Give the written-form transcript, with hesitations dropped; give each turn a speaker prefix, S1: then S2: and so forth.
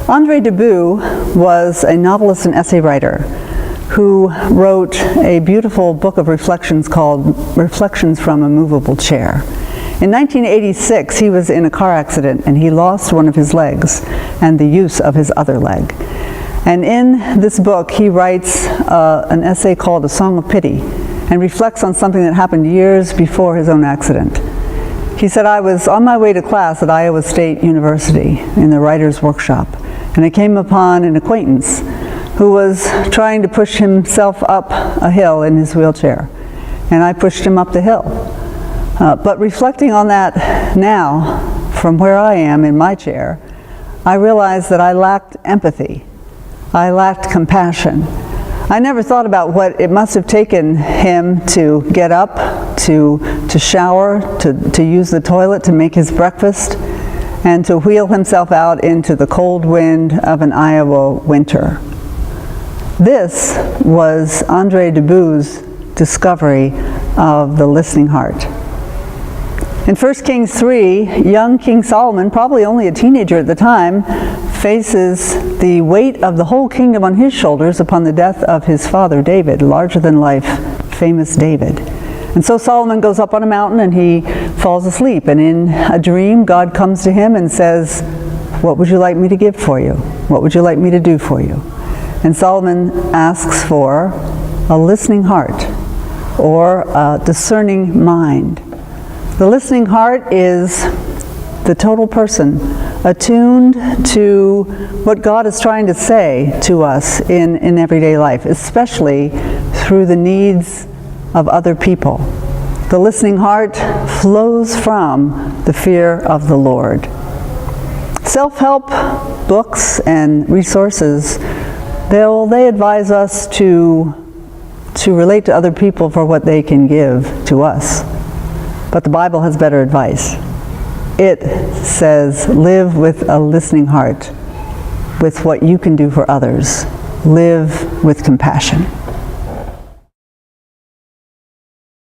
S1: Andre Dubus was a novelist and essay writer who wrote a beautiful book of reflections called Reflections from a Movable Chair. In 1986, he was in a car accident and he lost one of his legs and the use of his other leg. And in this book, he writes an essay called A Song of Pity and reflects on something that happened years before his own accident. He said, "I was on my way to class at Iowa State University in the writer's workshop, and I came upon an acquaintance who was trying to push himself up a hill in his wheelchair, and I pushed him up the hill. But reflecting on that now, from where I am in my chair, I realized that I lacked empathy. I lacked compassion. I never thought about what it must have taken him to get up, to shower, to use the toilet, to make his breakfast, and to wheel himself out into the cold wind of an Iowa winter." This was Andre Dubus' discovery of the listening heart. In 1 Kings 3, young King Solomon, probably only a teenager at the time, faces the weight of the whole kingdom on his shoulders upon the death of his father David, larger-than-life, famous David. And so Solomon goes up on a mountain and he falls asleep. And in a dream, God comes to him and says, "What would you like me to give for you? What would you like me to do for you?" And Solomon asks for a listening heart or a discerning mind. The listening heart is the total person, attuned to what God is trying to say to us in everyday life, especially through the needs of other people. The listening heart flows from the fear of the Lord. Self-help books and resources, they advise us to relate to other people for what they can give to us. But the Bible has better advice. It says, live with a listening heart, with what you can do for others. Live with compassion.